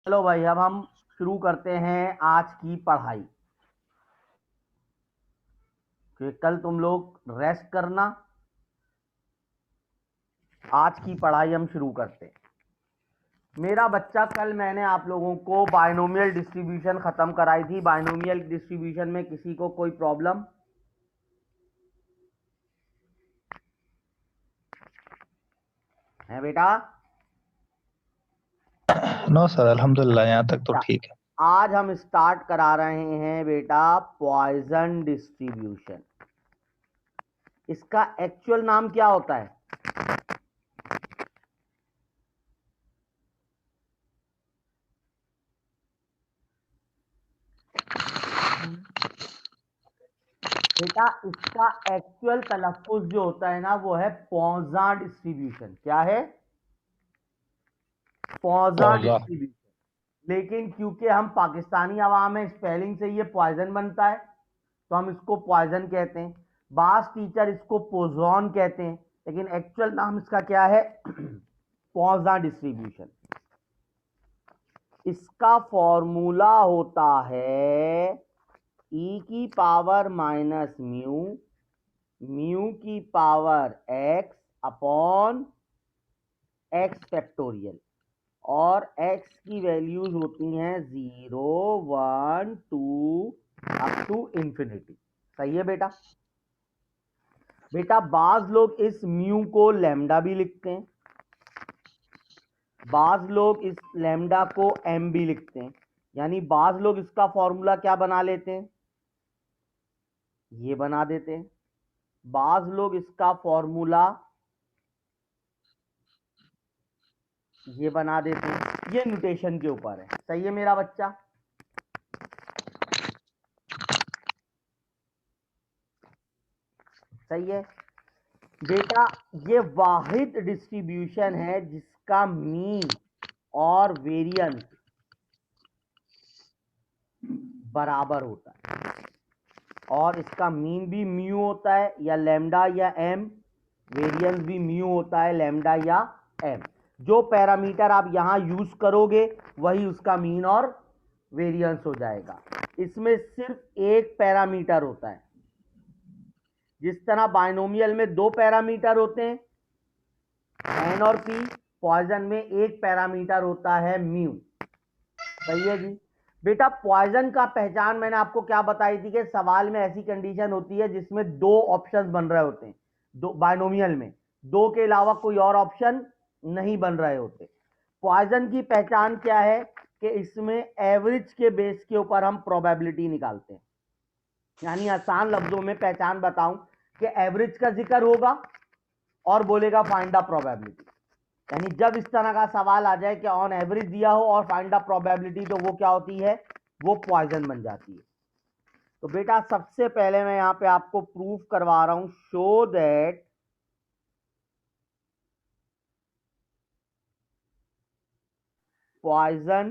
चलो भाई, अब हम शुरू करते हैं आज की पढ़ाई। कि कल तुम लोग रेस्ट करना। आज की पढ़ाई हम शुरू करते हैं। मेरा बच्चा, कल मैंने आप लोगों को बायनोमियल डिस्ट्रीब्यूशन खत्म कराई थी। बायनोमियल डिस्ट्रीब्यूशन में किसी को कोई प्रॉब्लम है बेटा? नो सर, अल्हम्दुलिल्लाह यहाँ तक तो अच्छा, ठीक है। आज हम स्टार्ट करा रहे हैं बेटा पॉइजन डिस्ट्रीब्यूशन। इसका एक्चुअल नाम क्या होता है? बेटा, इसका एक्चुअल तलफ्फुज जो होता है ना, वो है पॉइजन डिस्ट्रीब्यूशन। क्या है? पॉइजन पौजा। डिस्ट्रीब्यूशन। लेकिन क्योंकि हम पाकिस्तानी आवाम में स्पेलिंग से ये पॉइजन बनता है, तो हम इसको पॉइजन कहते हैं। बास टीचर इसको पोजॉन कहते हैं, लेकिन एक्चुअल नाम इसका क्या है? Poisson distribution. इसका फॉर्मूला होता है ई की पावर माइनस म्यू, म्यू की power x upon x factorial. और x की वैल्यूज होती हैं 0, 1, 2 अप टू इंफिनिटी। सही है बेटा? बेटा, बाज लोग इस म्यू को लैम्डा भी लिखते हैं, बाज लोग इस लैम्डा को m भी लिखते हैं। यानी बाज लोग इसका फॉर्मूला क्या बना लेते हैं? ये बना देते हैं। बाज लोग इसका फॉर्मूला ये बना देते हैं। ये नोटेशन के ऊपर है। सही है मेरा बच्चा? सही है बेटा। ये वाहिद डिस्ट्रीब्यूशन है जिसका मीन और वेरिएंस बराबर होता है। और इसका मीन भी म्यू होता है या लैम्डा या एम, वेरिएंस भी म्यू होता है लैम्डा या एम। जो पैरामीटर आप यहां यूज करोगे वही उसका मीन और वेरिएंस हो जाएगा। इसमें सिर्फ एक पैरामीटर होता है। जिस तरह बाइनोमियल में दो पैरामीटर होते हैं एन और पी, पॉइजन में एक पैरामीटर होता है म्यू। सही है जी? बेटा, पॉइजन का पहचान मैंने आपको क्या बताई थी कि सवाल में ऐसी कंडीशन होती है जिसमें दो ऑप्शन बन रहे होते हैं। दो बाइनोमियल में दो के अलावा कोई और ऑप्शन नहीं बन रहे होते। पॉइजन की पहचान क्या है कि इसमें एवरेज के बेस के ऊपर हम प्रोबेबिलिटी निकालते हैं। यानी आसान लफ्जों में पहचान बताऊं कि एवरेज का जिक्र होगा और बोलेगा फाइंड द प्रोबेबिलिटी। यानी जब इस तरह का सवाल आ जाए कि ऑन एवरेज दिया हो और फाइंड द प्रोबेबिलिटी, तो वो क्या होती है? वो पॉइजन बन जाती है। तो बेटा, सबसे पहले मैं यहां पे आपको प्रूफ करवा रहा हूं, so that Poisson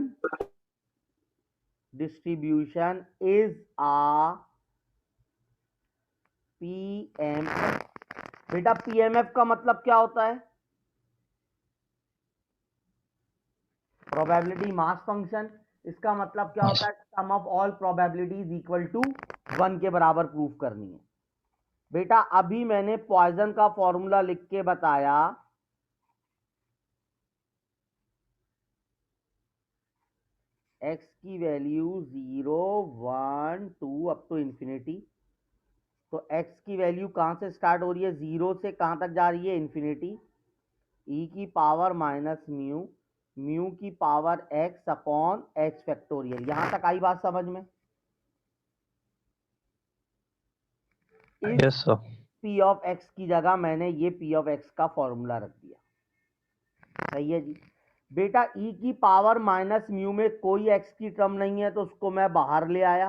distribution is a PMF. बेटा, पीएमएफ का मतलब क्या होता है? Probability mass function. इसका मतलब क्या होता है? Sum of all probabilities equal to 1 के बराबर प्रूफ करनी है। बेटा, अभी मैंने पॉइजन का फॉर्मूला लिख के बताया। x की वैल्यू 0, 1, 2 अप टू इंफिनिटी। तो x की वैल्यू कहां से स्टार्ट हो रही है? 0 से कहां तक जा रही है? इंफिनिटी। e की पावर माइनस म्यू, म्यू की power x upon x factorial. यहां तक आई बात समझ में? इस yes sir. p of x की जगह मैंने ये p ऑफ x का फॉर्मूला रख दिया। सही है जी? बेटा, e की पावर माइनस म्यू में कोई x की टर्म नहीं है, तो उसको मैं बाहर ले आया,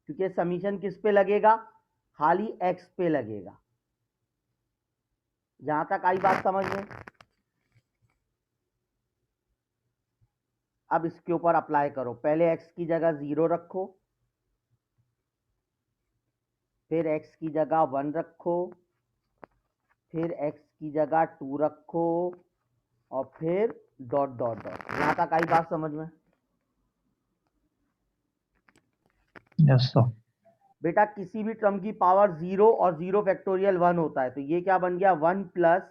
क्योंकि समीशन किस पे लगेगा? खाली x पे लगेगा। यहां तक आई बात समझ में? अब इसके ऊपर अप्लाई करो। पहले x की जगह 0 रखो, फिर x की जगह 1 रखो, फिर x की जगह 2 रखो, और फिर डॉट डॉट डॉट। यहां तक आई बात समझ में? Yes sir. बेटा किसी भी टर्म की पावर 0 और 0 फैक्टोरियल 1 होता है, तो ये क्या बन गया 1 plus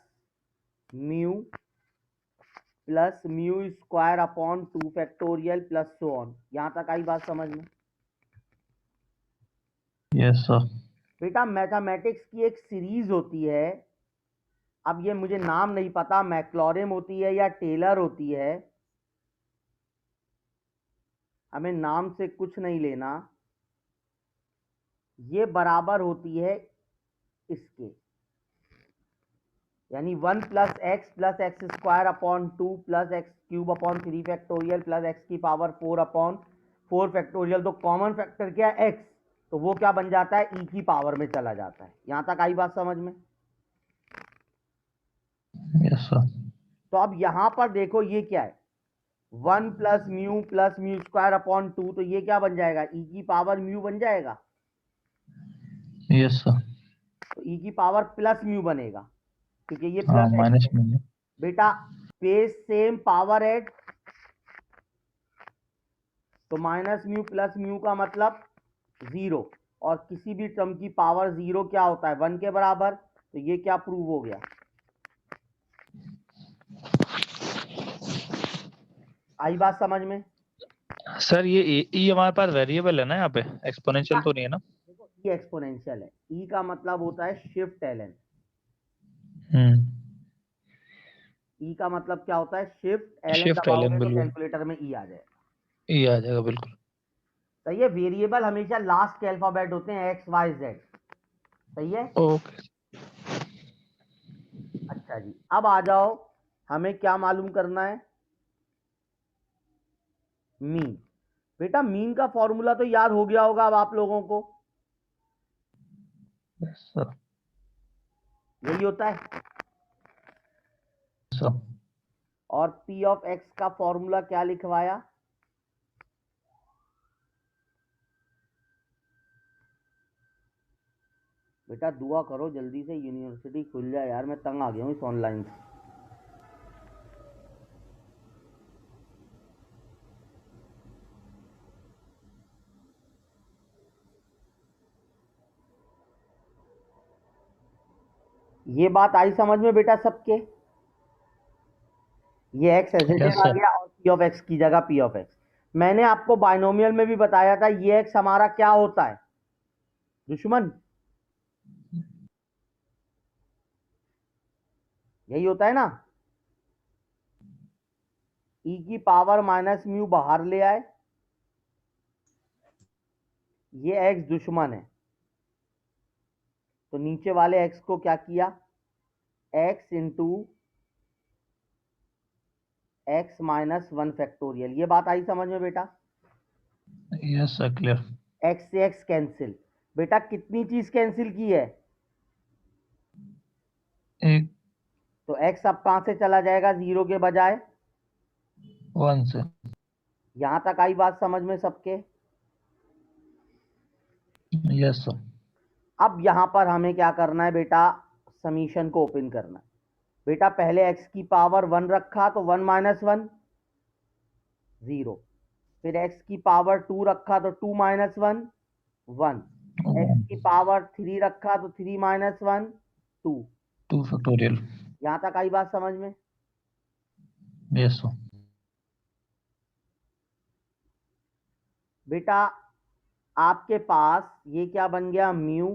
mu square upon 2 factorial plus so on. यहां तक आई बात समझ में? Yes sir. बेटा मैथमेटिक्स की एक सीरीज होती है, अब ये मुझे नाम नहीं पता, मैक्लॉरिन होती है या टेलर होती है, हमें नाम से कुछ नहीं लेना। ये बराबर होती है इसके, यानी 1 plus x square upon 2 plus x cube upon 3 factorial plus x की पावर 4 अपॉन 4 फैक्टोरियल। तो कॉमन फैक्टर क्या है? एक्स, तो वो क्या बन जाता है? ई की पावर में चला जाता है। यहां तक आई बात समझ में? Yes sir. तो अब यहां पर देखो ये क्या है, 1 प्लस म्यू स्क्वायर अपॉन 2, तो ये क्या बन जाएगा? ई की पावर म्यू बन जाएगा। Yes sir. तो ई की पावर प्लस म्यू बनेगा, क्योंकि ये हाँ, प्लस एक्स माइनस है। में। बेटा बेस सेम पावर एड, तो माइनस म्यू प्लस म्यू का मतलब 0, और किसी भी टर्म की पावर 0 क्या होता है? 1 के बराबर। तो ये क्या प्रूव हो गया? आई बात समझ में? सर ये ई हमारे पास वेरिएबल है ना, यहाँ पे एक्सपोनेंशियल तो नहीं है ना? देखो ई एक्सपोनेंशियल है, ई का मतलब होता है शिफ्ट एलन। हम्म। ई का मतलब क्या होता है? शिफ्ट एलन शिफ्ट दबाओगे एलन, तो बिल्कुल। कैलकुलेटर में ई आ जाएगा। ई आ जाएगा, बिल्कुल। सही है। वेरिएबल हमेशा लास्ट के अल्फाबेट होते हैं, एक्स वाई जेड। सही है। ओके। अच्छा जी, अब आ जाओ, हमें क्या मालूम करना है? मीन। बेटा मीन का फॉर्मूला तो याद हो गया होगा अब आप लोगों को, यस सर। यही होता है। सर। और पी ऑफ एक्स का फॉर्मूला क्या लिखवाया? बेटा दुआ करो जल्दी से यूनिवर्सिटी खुल जाए यार, मैं तंग आ गया हूँ इस ऑनलाइन से। ये बात आई समझ में बेटा सबके? ये x as it yes is ah sir. गया, और पी ऑफ एक्स की जगह पी ऑफ एक्स। मैंने आपको बाइनोमियल में भी बताया था, ये एक्स हमारा क्या होता है? दुश्मन। यही होता है ना? ई की पावर माइनस म्यू बाहर ले आए, ये एक्स दुश्मन है, तो नीचे वाले एक्स को क्या किया? X into x minus 1 factorial. ये बात आई समझ में बेटा? Yes sir, clear. एक्स से एक्स कैंसिल। बेटा कितनी चीज कैंसिल की है? एक। तो एक्स अब कहां से चला जाएगा 0 के बजाय? 1 से। यहां तक आई बात समझ में सबके? Yes sir. अब यहां पर हमें क्या करना है बेटा? समीशन को ओपन करना है। बेटा पहले एक्स की पावर 1 रखा, तो 1 माइनस 1 0। फिर एक्स की पावर 2 रखा, तो 2 माइनस 1 1। एक्स की पावर 3 रखा, तो 3 माइनस 1 2। 2 फैक्टोरियल। यहां तक आई बात समझ में? Yes sir. बेटा आपके पास ये क्या बन गया? Mu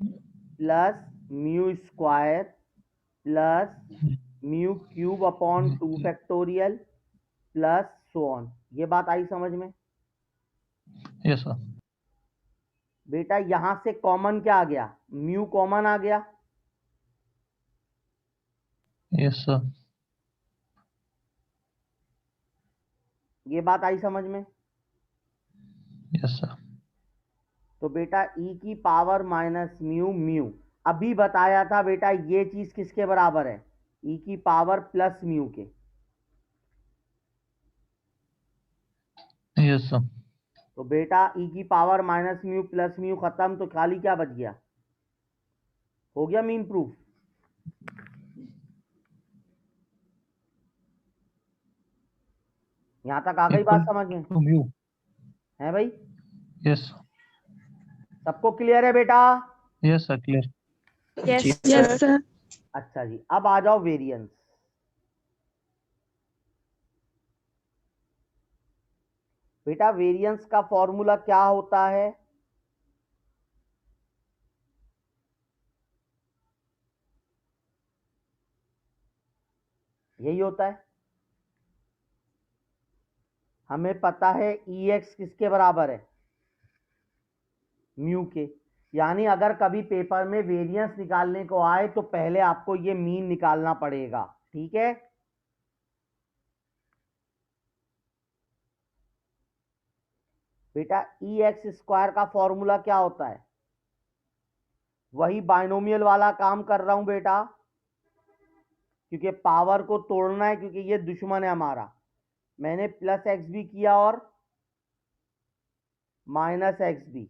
plus mu square plus mu cube upon 2 factorial plus so on. ये बात आई समझ में? Yes sir. बेटा यहां से कॉमन क्या आ गया? म्यू कॉमन आ गया। Yes sir. ये बात आई समझ में? Yes sir. तो बेटा ई की पावर माइनस म्यू म्यू, अभी बताया था बेटा ये चीज किसके बराबर है? ई की पावर प्लस म्यू के। Yes sir. तो बेटा ई की power minus mu plus mu खत्म, तो खाली क्या बच गया? हो गया मीन प्रूफ। यहाँ तक आ गई इक्वल बात समझ में? Two mu. है भाई? यस सबको क्लियर है बेटा? Yes sir, clear. Yes sir. अच्छा जी, अब आ जाओ वेरिएंस। बेटा वेरिएंस का फॉर्मूला क्या होता है? यही होता है। हमें पता है EX किसके बराबर है? म्यू के। यानी अगर कभी पेपर में वेरिएंस निकालने को आए तो पहले आपको ये मीन निकालना पड़ेगा। ठीक है? बेटा EX² का फॉर्मूला क्या होता है? वही बाइनोमियल वाला काम कर रहा हूं बेटा, क्योंकि पावर को तोड़ना है, क्योंकि ये दुश्मन है हमारा। मैंने प्लस एक्स भी किया और माइनस एक्स भी।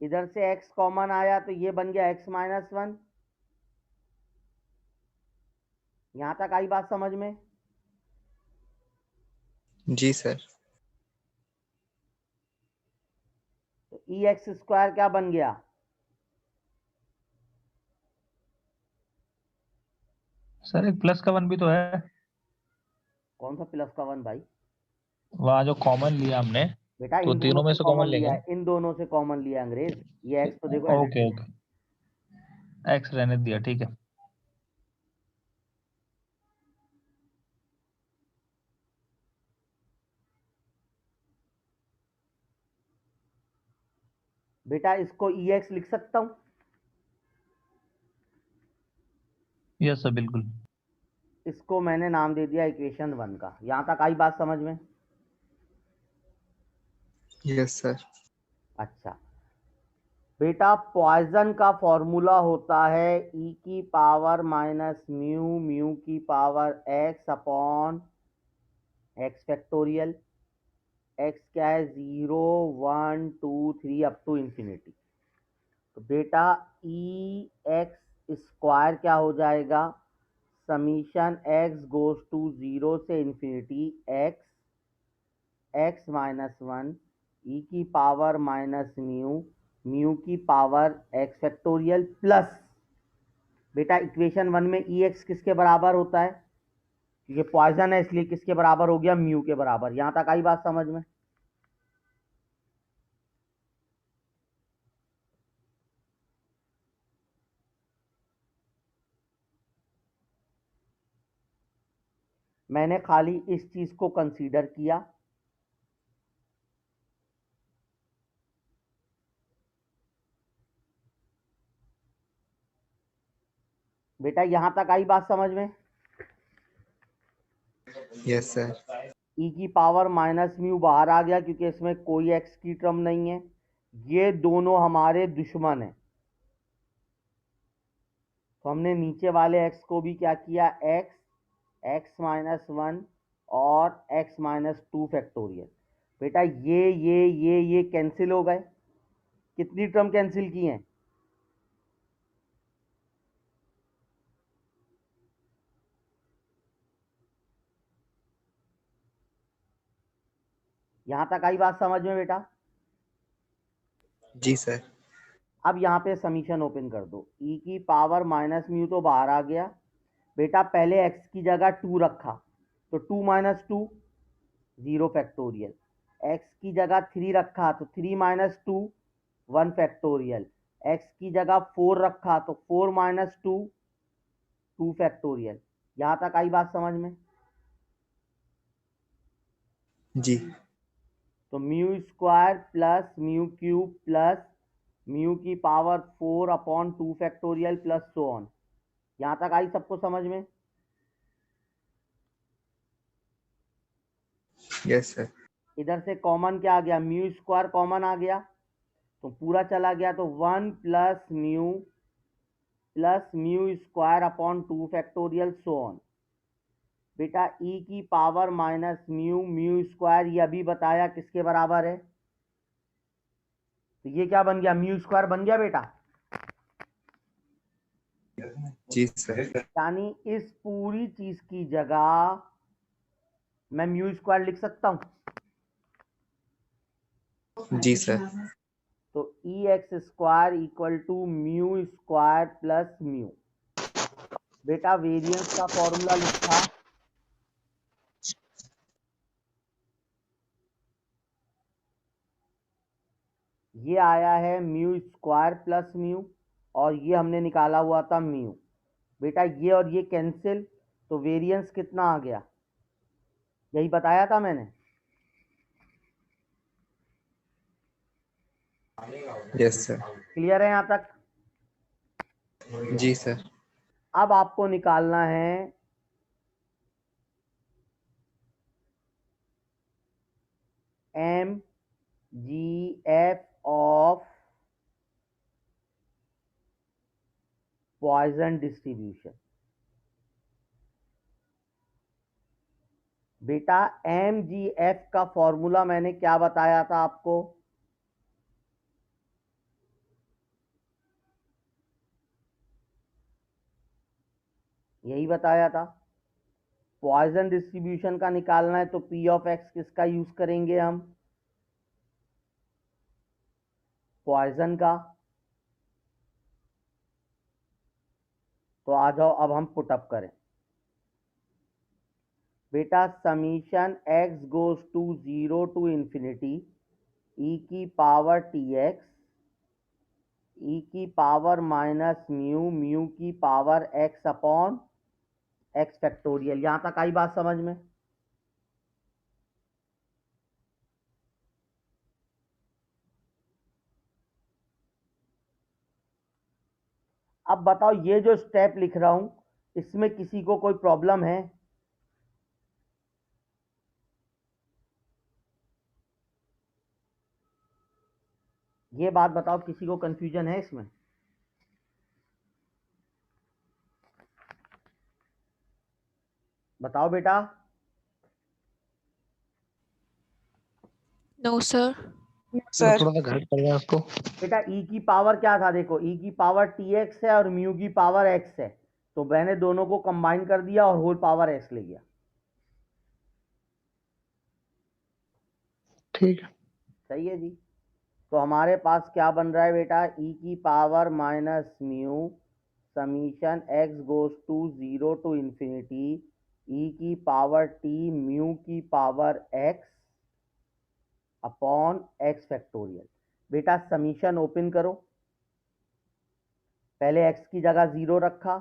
इधर से x कॉमन आया तो ये बन गया x-1। यहां तक आई बात समझ में? जी सर। तो EX² क्या बन गया? सर एक प्लस का 1 भी तो है। कौन सा प्लस का 1 भाई? वहाँ जो कॉमन लिया हमने, बेटा तो इन दोनों तीनों में से से कॉमन कॉमन लिया लेंगे। है, इन दोनों से कॉमन लिया अंग्रेज। ये x तो देखो as it okay is. Okay, x रहने दिया, ठीक है। बेटा इसको EX लिख सकता हूं? यस सर, बिल्कुल। इसको मैंने नाम दे दिया इक्वेशन 1 का। यहां तक आई बात समझ में? Yes sir. अच्छा बेटा, पॉइजन का फॉर्मूला होता है e की पावर माइनस म्यू, म्यू की power x upon x factorial. x क्या है? 0 1 2 3 अप टू इंफिनिटी। तो बेटा EX² क्या हो जाएगा? समीशन x गोज टू 0 से इंफिनिटी x-1 e की पावर माइनस म्यू, म्यू की पावर x फैक्टोरियल प्लस। बेटा इक्वेशन 1 में EX किसके बराबर होता है? क्योंकि पॉइजन है इसलिए किसके बराबर हो गया? म्यू के बराबर। यहां तक आई बात समझ में? मैंने खाली इस चीज को कंसीडर किया। बेटा यहां तक आई बात समझ में? Yes sir. e की पावर माइनस म्यू बाहर आ गया क्योंकि इसमें कोई x की टर्म नहीं है। ये दोनों हमारे दुश्मन हैं, तो हमने नीचे वाले x को भी क्या किया? x-1 और x-2 फैक्टोरियल। बेटा ये कैंसिल हो गए। कितनी टर्म कैंसिल की हैं? यहां तक आई बात समझ में बेटा? जी सर। अब यहाँ पे समीशन ओपन कर दो। e की पावर माइनस म्यू तो बाहर आ गया। बेटा पहले x की जगह 2 रखा, तो 2 माइनस 2 0 फैक्टोरियल। x की जगह 3 रखा तो 3 माइनस 2 1 फैक्टोरियल। x की जगह 4 रखा तो 4 माइनस 2 2 फैक्टोरियल। यहाँ तक आई बात समझ में? जी। तो μ² प्लस μ³ प्लस म्यू की power 4 upon 2 factorial plus so on. यहाँ तक आई सबको समझ में? Yes sir. इधर से कॉमन क्या आ गया? μ² कॉमन आ गया तो पूरा चला गया, तो 1 plus μ² upon 2 factorial so on. बेटा e की पावर माइनस μ² ये अभी बताया किसके बराबर है? तो ये क्या बन गया? μ² बन गया बेटा। जी सर। यानी इस पूरी चीज की जगह मैं म्यू स्क्वायर लिख सकता हूं। जी सर। तो E X square equal to mu square plus mu. बेटा वेरिएंस का फॉर्मूला लिखा, ये आया है म्यू स्क्वायर प्लस म्यू, और ये हमने निकाला हुआ था म्यू। बेटा ये और ये कैंसिल, तो वेरिएंस कितना आ गया, यही बताया था मैंने। Yes sir. क्लियर है यहां तक? जी सर। अब आपको निकालना है M G F of Poisson distribution. बेटा एम जी एफ का फॉर्मूला मैंने क्या बताया था आपको? यही बताया था। पॉइजन डिस्ट्रीब्यूशन का निकालना है तो पी ऑफ एक्स किसका यूज करेंगे हम? पॉइजन का। तो आ जाओ अब हम पुटअप करें। बेटा summation x goes to 0 to infinity e की पावर टी एक्स, ई की पावर माइनस म्यू, म्यू की power x upon x factorial. यहां तक आई बात समझ में? अब बताओ ये जो स्टेप लिख रहा हूं इसमें किसी को कोई प्रॉब्लम है? ये बात बताओ, किसी को कंफ्यूजन है इसमें? बताओ बेटा। No, sir. सर थोड़ा सा गाइड कर रहे हैं आपको। बेटा ई की पावर क्या था, देखो ई की पावर टी एक्स है और म्यू की पावर एक्स है, तो मैंने दोनों को कंबाइन कर दिया और होल पावर एक्स ले गया। ठीक है। सही है जी। तो हमारे पास क्या बन रहा है बेटा, ई की power minus mu summation x goes to 0 to infinity e की पावर टी म्यू की power x upon x factorial. बेटा समीशन ओपन करो, पहले एक्स की जगह 0 रखा,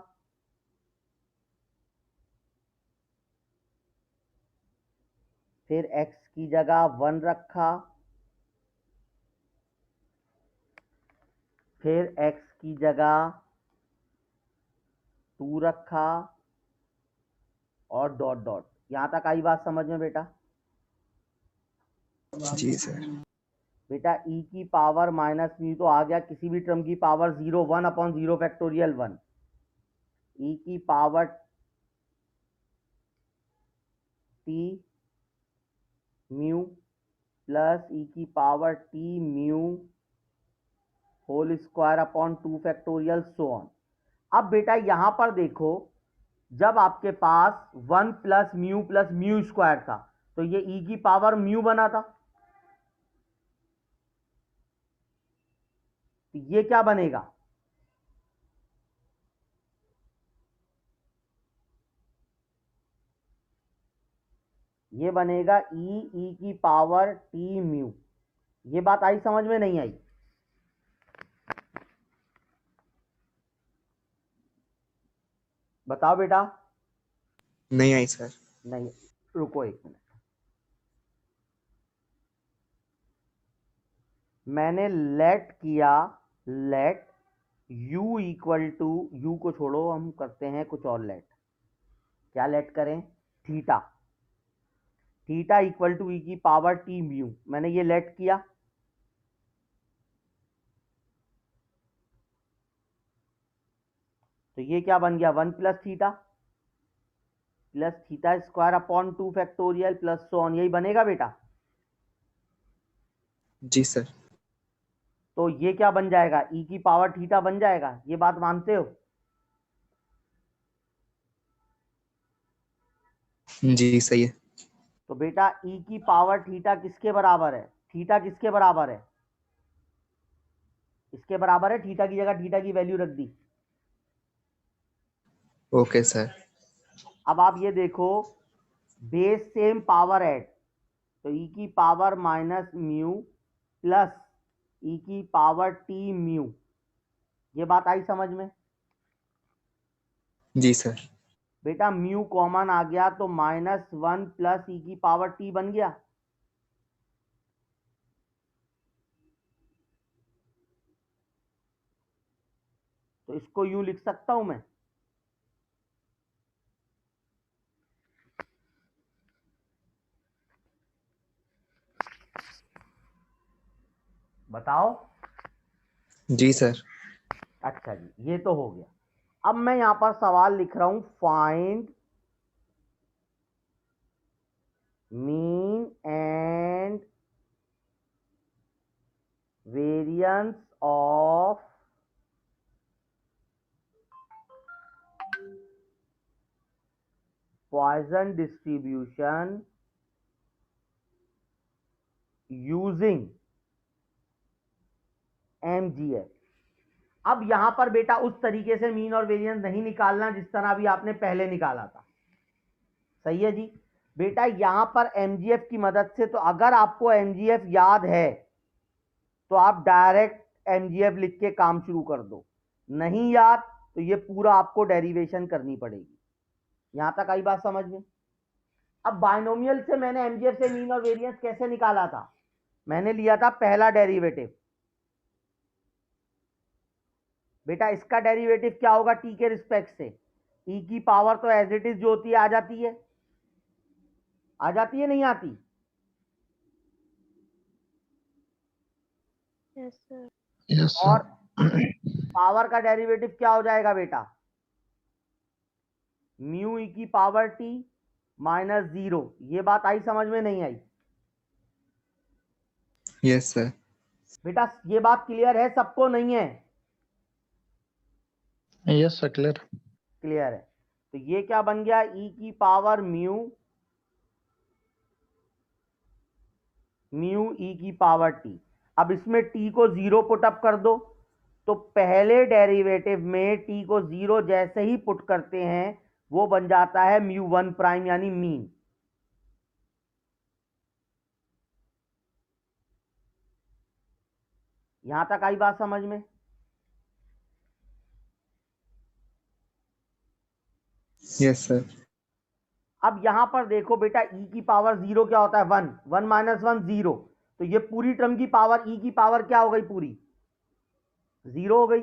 फिर एक्स की जगह 1 रखा, फिर एक्स की जगह 2 रखा और डॉट डॉट। यहां तक आई बात समझ में बेटा? जी सर। बेटा ई की पावर माइनस म्यू तो आ गया, किसी भी टर्म की पावर 0, 1 अपॉन 0 फैक्टोरियल 1। ई की power T mu plus E की power T mu whole square upon 2 factorial so on. अब बेटा यहां पर देखो, जब आपके पास 1 प्लस म्यू स्क्वायर था तो ये ई की पावर म्यू बना था, तो ये क्या बनेगा? ये बनेगा ई की पावर टी म्यू। ये बात आई समझ में? नहीं आई? बताओ बेटा। नहीं आई सर। नहीं, रुको एक मिनट। मैंने लेट किया, let u equal to, U को छोड़ो, हम करते हैं कुछ और। लेट क्या लेट करें? थीटा। थीटा इक्वल टू ई की पावर टी म्यू, मैंने ये लेट किया। तो ये क्या बन गया, 1 plus theta square upon 2 factorial plus so on. यही बनेगा बेटा? जी सर। तो ये क्या बन जाएगा, ई की पावर थीटा बन जाएगा। ये बात मानते हो? जी सही है। तो बेटा ई की पावर थीटा किसके बराबर है? थीटा किसके बराबर है? इसके बराबर है। थीटा की जगह थीटा की वैल्यू रख दी। Okay sir. अब आप ये देखो, बेस सेम पावर ऐड, तो ई की power minus mu plus E की पावर टी म्यू। ये बात आई समझ में? जी सर। बेटा म्यू कॉमन आ गया तो -1 प्लस ई की पावर टी बन गया। तो इसको यूं लिख सकता हूं मैं, बताओ। जी सर। अच्छा जी, ये तो हो गया। अब मैं यहां पर सवाल लिख रहा हूं, find mean and variance of Poisson distribution using MGF. अब यहां पर बेटा उस तरीके से मीन और वेरिएंस नहीं निकालना जिस तरह अभी आपने पहले निकाला था। सही है जी। बेटा यहां पर एमजीएफ की मदद से, तो अगर आपको एमजीएफ याद है तो आप डायरेक्ट एमजीएफ लिख के काम शुरू कर दो। नहीं याद तो ये पूरा आपको डेरिवेशन करनी पड़ेगी। यहां तक आई बात समझ में? अब बाइनोमियल से मैंने एमजीएफ से मीन और वेरिएंस कैसे निकाला था? मैंने लिया था पहला डेरिवेटिव। बेटा इसका डेरिवेटिव क्या होगा टी के रिस्पेक्ट से? ई की पावर तो एज इट इज जो होती है आ जाती है, आ जाती है नहीं आती? Yes, sir. यस और सर। पावर का डेरिवेटिव क्या हो जाएगा बेटा? म्यू ई की पावर टी -0। ये बात आई समझ में नहीं आई? Yes sir. बेटा ये बात क्लियर है सबको? नहीं है? Yes sir, clear. क्लियर है। तो ये क्या बन गया? ई की पावर म्यू ई की पावर टी। अब इसमें टी को 0 पुट अप कर दो, तो पहले डेरिवेटिव में टी को 0 जैसे ही पुट करते हैं वो बन जाता है μ1' यानी मीन। यहां तक आई बात समझ में? Yes sir. अब यहां पर देखो बेटा, ई की पावर 0 क्या होता है? 1, 1 - 1 0। तो ये पूरी टर्म की पावर, ई की पावर क्या हो गई? पूरी 0 हो गई।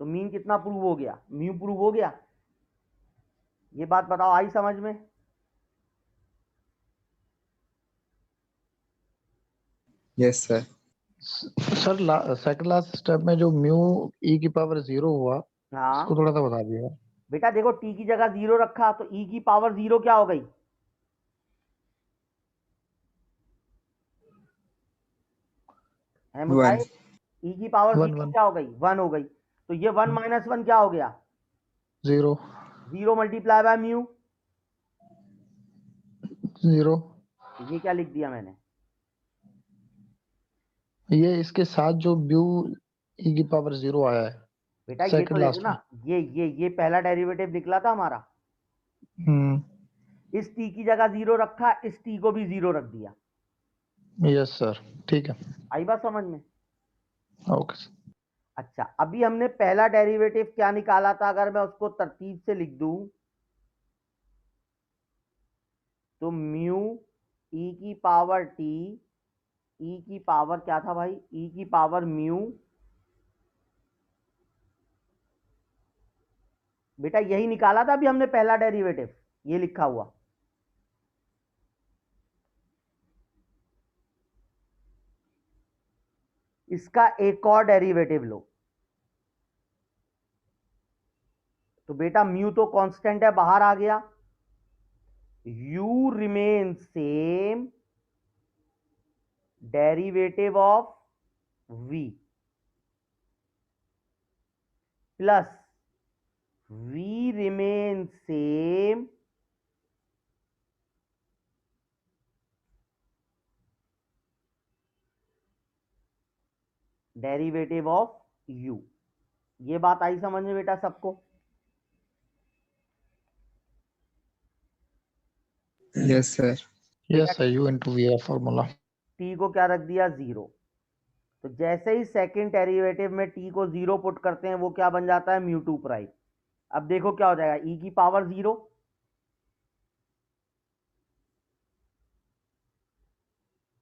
तो मीन कितना प्रूव हो गया? म्यू प्रूव हो गया। ये बात बताओ आई समझ में? Yes sir. Sir second last step में जो म्यू ई की पावर 0 हुआ, हाँ इसको थोड़ा सा बता दिया। बेटा देखो, टी की जगह 0 रखा तो ई की पावर 0 क्या हो गई? है वन। मुताहिब? ई की पावर 1 0 1 क्या हो गई? 1 हो गई। तो ये 1 - 1 क्या हो गया? 0 0 मल्टीप्लाई बाय म्यू। 0। ये क्या लिख दिया मैंने? ये इसके साथ जो म्यू ई की पावर 0 आया है बेटा ये तो सेकंड देखो लास्ट ना, में। ये पहला डेरिवेटिव निकला था हमारा। हम्म। इस टी की जगह 0 रखा, इस टी को भी 0 रख दिया। यस सर, ठीक है। आई बात समझ में? Okay sir. अच्छा, अभी हमने पहला डेरिवेटिव क्या निकाला था? अगर मैं उसको तरतीब से लिख दूं तो म्यू ई की पावर टी, ई की पावर क्या था भाई? ई की पावर म्यू। बेटा यही निकाला था अभी हमने पहला डेरिवेटिव, ये लिखा हुआ। इसका एक और डेरिवेटिव लो। तो बेटा म्यू तो कांस्टेंट है, बाहर आ गया। U remain same, derivative of V plus V remain derivative of u। ये बात आई समझ में बेटा सबको? Yes, sir. Yes sir, U into V formula. t को क्या रख दिया 0। तो जैसे ही सेकंड डेरिवेटिव में t को 0 पुट करते हैं वो क्या बन जाता है म्यू 2 प्राइम। अब देखो क्या हो जाएगा e की पावर 0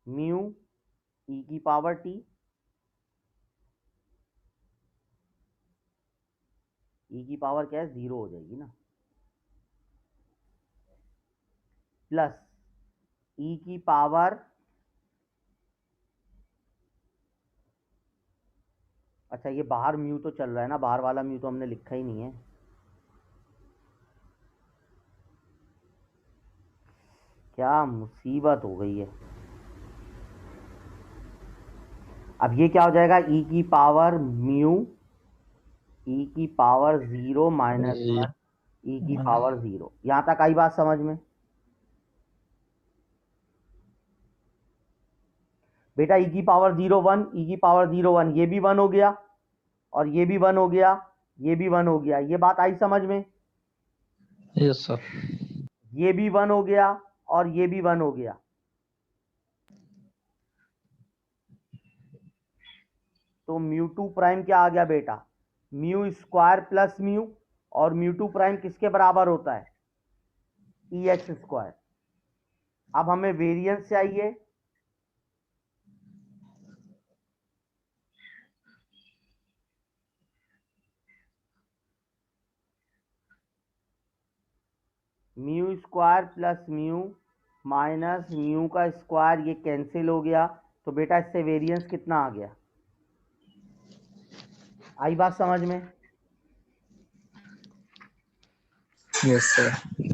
म्यू e की पावर t, e की पावर क्या है 0 हो जाएगी ना, प्लस e की पावर, अच्छा ये बाहर म्यू तो चल रहा है ना, बाहर वाला म्यू तो हमने लिखा ही नहीं है। क्या मुसीबत हो गई है। अब ये क्या हो जाएगा e की पावर म्यू e की पावर 0 माइनस ये 1 e की पावर 0। यहां तक आई बात समझ में? बेटा e की पावर 0 1, e की पावर 0 1, ये भी 1 हो गया और ये भी 1 हो गया, ये भी 1 हो गया। ये बात आई समझ में? Yes sir. ये भी 1 हो गया और ये भी 1 हो गया। तो म्यू 2 प्राइम क्या आ गया बेटा म्यू स्क्वायर प्लस म्यू, और म्यू 2 प्राइम किसके बराबर होता है ई एक्स स्क्वायर। अब हमें वेरिएंस चाहिए, mu square plus mu minus mu का स्क्वायर, ये कैंसिल हो गया। तो बेटा इससे वेरिएंस कितना आ गया? आई बात समझ में? Yes, sir.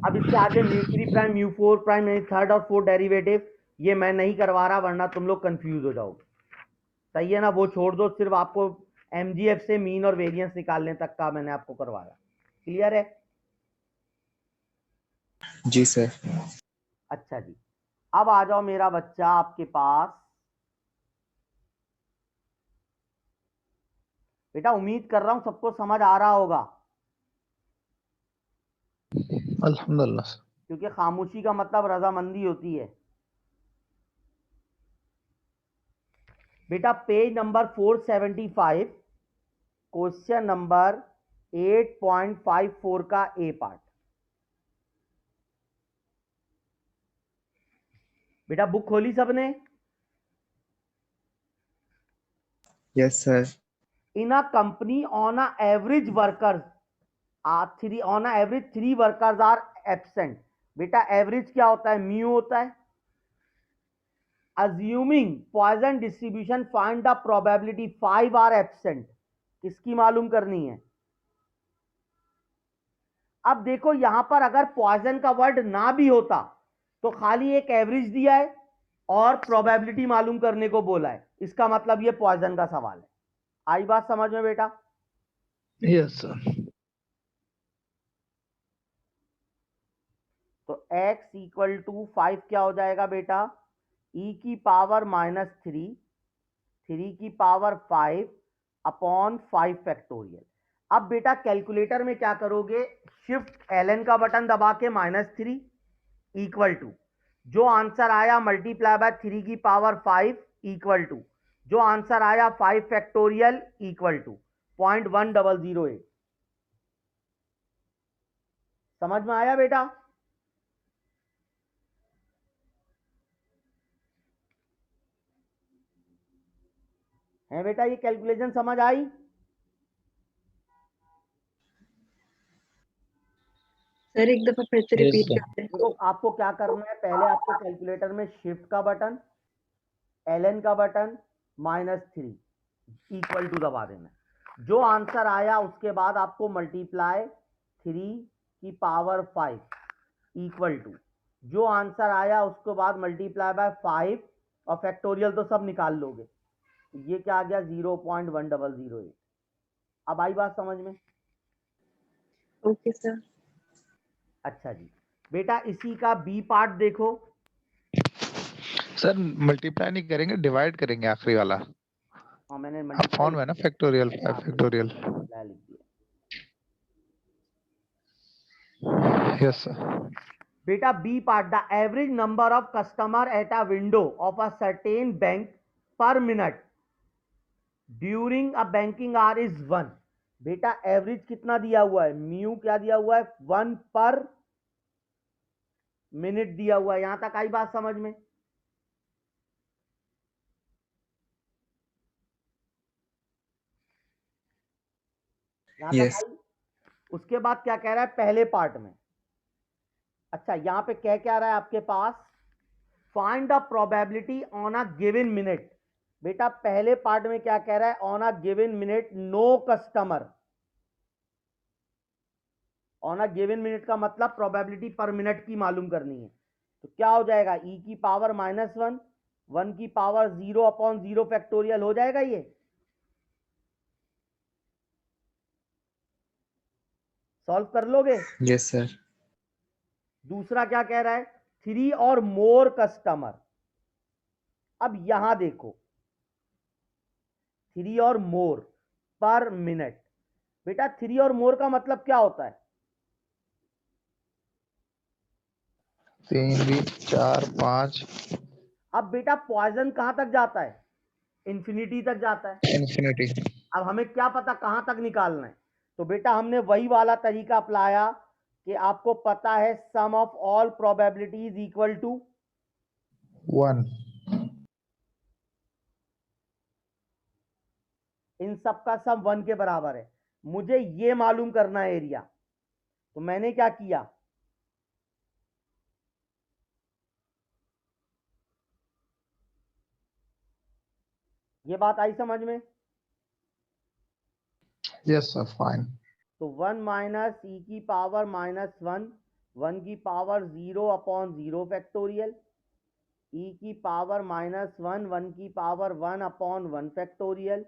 अब इसके आगे म्यू 3 प्राइम म्यू 4 प्राइम यानी थर्ड और फोर्थ डेरिवेटिव ये मैं नहीं करवा रहा वरना तुम लोग कंफ्यूज हो जाओगे। सही है ना, वो छोड़ दो, सिर्फ आपको एमजीएफ से मीन और वेरिएंस निकालने तक का मैंने आपको करवाया। क्लियर है? जी सर। अच्छा जी, अब आ जाओ मेरा बच्चा आपके पास। बेटा उम्मीद कर रहा हूं सबको समझ आ रहा होगा, अल्हम्दुलिल्लाह सर। क्योंकि खामोशी का मतलब रजामंदी होती है। बेटा पेज नंबर 475 क्वेश्चन नंबर 8.54 का ए पार्ट। बेटा बुक खोली सबने? Yes, sir. In a company on a average workers on a average 3 workers are absent। बेटा एवरेज क्या होता है म्यू होता है। assuming Poisson distribution find the probability 5 are absent। किसकी मालूम करनी है? अब देखो यहां पर अगर पॉइजन का वर्ड ना भी होता तो खाली एक एवरेज दिया है और प्रोबेबिलिटी मालूम करने को बोला है, इसका मतलब ये पॉइजन का सवाल है। आई बात समझ में बेटा? Yes sir. तो x इक्वल टू 5 क्या हो जाएगा बेटा e की पावर -3 3 की पावर 5 अपॉन 5 फैक्टोरियल। अब बेटा कैलकुलेटर में क्या करोगे, शिफ्ट ln का बटन दबा के -3 इक्वल टू जो आंसर आया मल्टीप्लाई बाय 3 की पावर 5 इक्वल टू जो आंसर आया 5 फैक्टोरियल इक्वल टू 0.1008। समझ में आया बेटा? है बेटा ये कैलकुलेशन समझ आई? सर एक दफा फिर से Yes, रिपीट sir. करते हैं। देखो आपको क्या करना है, पहले आपको कैलकुलेटर में शिफ्ट का बटन ln का बटन -3 इक्वल टू दबा देना है। जो आंसर आया उसके बाद आपको मल्टीप्लाई 3 की पावर 5 इक्वल टू जो आंसर आया उसके बाद मल्टीप्लाई बाय 5 और फैक्टोरियल तो सब निकाल लोगे। ये क्या आ गया 0.1008। अब आई बात समझ में? Okay sir. अच्छा जी बेटा इसी का बी पार्ट देखो। सर मल्टीप्लाई नहीं करेंगे, डिवाइड करेंगे आखिरी वाला। हाँ मैंने अपॉन मल्टीप्लाई में ना फैक्टोरियल हाँ, फैक्टोरियल लिख दिया। यस सर बेटा B part, the average number of customer at a window of a certain bank per minute during a banking hour is 1। बेटा एवरेज कितना दिया हुआ है, म्यू क्या दिया हुआ है, 1 पर मिनट दिया हुआ है। यहां तक आई बात समझ में? यहां तक Yes. आई? उसके बाद क्या कह रहा है पहले पार्ट में? अच्छा यहां पे क्या कह रहा है आपके पास, find the probability on a given minute. बेटा पहले पार्ट में क्या कह रहा है, on a given minute no customer. On a given minute का मतलब प्रोबेबिलिटी पर मिनट की मालूम करनी है। तो क्या हो जाएगा, ई की पावर -1 1 की पावर 0/0 फैक्टोरियल हो जाएगा ये। सॉल्व कर लोगे? Yes, sir. दूसरा क्या कह रहा है, 3 और मोर कस्टमर। अब यहां देखो 3 और मोर पर मिनट। बेटा 3 और मोर का मतलब क्या होता है, 3 भी 4 5 अब बेटा पॉइजन कहां तक जाता है, इंफिनिटी तक जाता है। इंफिनिटी अब हमें क्या पता कहां तक निकालना है, तो बेटा हमने वही वाला तरीका अपनाया कि आपको पता है sum of all probabilities equal to 1 इन सब का सम 1 के बराबर है। मुझे ये मालूम करना है एरिया, तो मैंने क्या किया, ये बात आई समझ में? यस सर फाइन तो 1 माइनस ई की पावर -1 1 की पावर 0/0 फैक्टोरियल, ई की पावर -1 1 की पावर 1/1 फैक्टोरियल,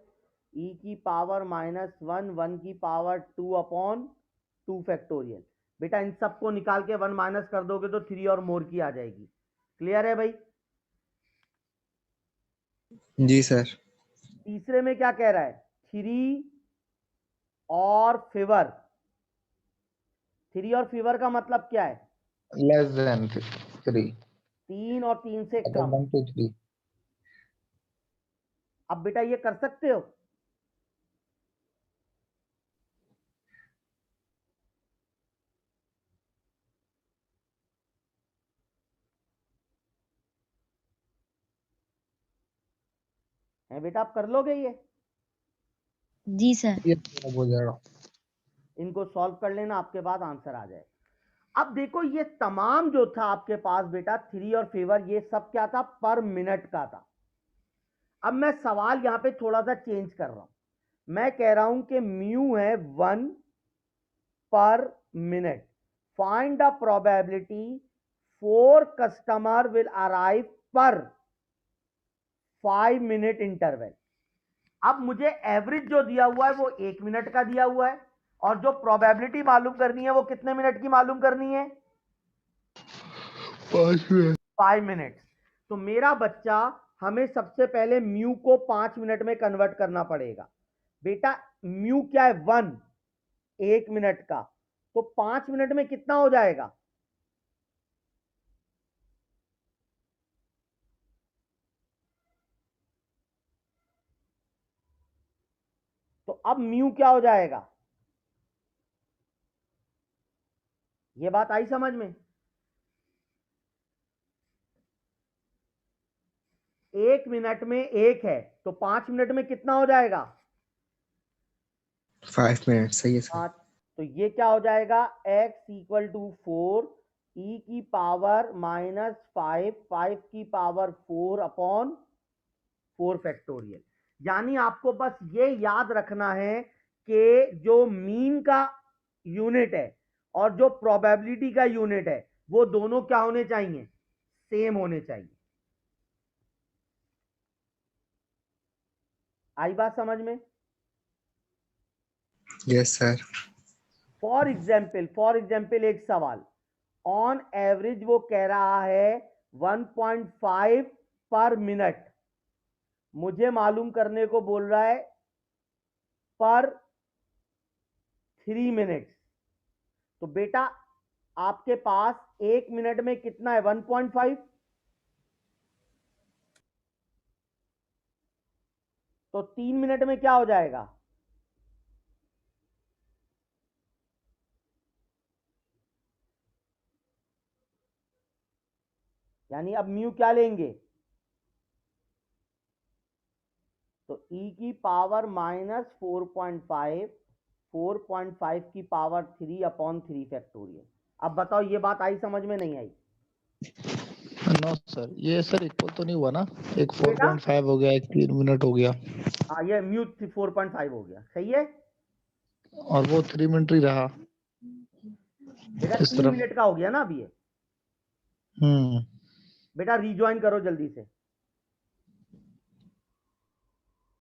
ई की पावर -1 1 की पावर 2/2 फैक्टोरियल। बेटा इन सबको निकाल के 1 माइनस कर दोगे तो 3 और मोर की आ जाएगी। क्लियर है भाई? जी sir. तीसरे में क्या कह रहा है, 3 और फेवर। 3 और फेवर का मतलब क्या है, लेस देन 3 3 और 3 से अगर कम। 1 to 3 अब बेटा ये कर सकते हो, है बेटा आप कर लोगे ये? जी सर। ये सब हो जाएगा इनको सॉल्व कर लेना, आपके बाद आंसर आ जाए। अब देखो ये तमाम जो था आपके पास बेटा 3 और फेवर, ये सब क्या था, पर मिनट का था। अब मैं सवाल यहां पे थोड़ा सा चेंज कर रहा हूं, मैं कह रहा हूं कि म्यू है 1 पर minute, find the probability 4 customer will arrive पर 5 मिनट इंटरवल। अब मुझे एवरेज जो दिया हुआ है वो 1 मिनट का दिया हुआ है, और जो प्रोबेबिलिटी मालूम करनी है वो कितने मिनट की मालूम करनी है, 5 मिनट। तो मेरा बच्चा, हमें सबसे पहले म्यू को 5 मिनट में कन्वर्ट करना पड़ेगा। बेटा म्यू क्या है, 1 1 मिनट का, तो 5 मिनट में कितना हो जाएगा, तो अब म्यू क्या हो जाएगा, ये बात आई समझ में? 1 मिनट में 1 है, तो 5 मिनट में कितना हो जाएगा, 5 minutes. सही है sir. 5। तो ये क्या हो जाएगा, x इक्वल टू 4 ई की पावर -5 5 की पावर 4/4 फैक्टोरियल। यानी आपको बस ये याद रखना है कि जो मीन का यूनिट है और जो प्रोबेबिलिटी का यूनिट है वो दोनों क्या होने चाहिए, सेम होने चाहिए। आई बात समझ में? Yes sir. फॉर एग्जाम्पल एक सवाल, ऑन एवरेज वो कह रहा है 1.5 पर मिनट, मुझे मालूम करने को बोल रहा है पर 3 मिनट्स। तो बेटा आपके पास 1 मिनट में कितना है? 1.5। तो 3 मिनट में क्या हो जाएगा? यानी अब म्यू क्या लेंगे? तो e की पावर माइनस 4.5, 4.5 की पावर 3/3 फैक्टोरियल। अब बताओ ये बात आई समझ में? नहीं आई? नो सर, ये सर इक्वल तो नहीं हुआ ना, एक बेटा 4.5 हो गया, एक 3 मिनट हो गया, हाँ ये म्यू 4.5 हो गया, सही है। और वो 3 मिनट ही रहा बेटा इस 3 तरफ। मिनट का हो गया ना अब ये। बेटा रिज्वाइन करो जल्दी से।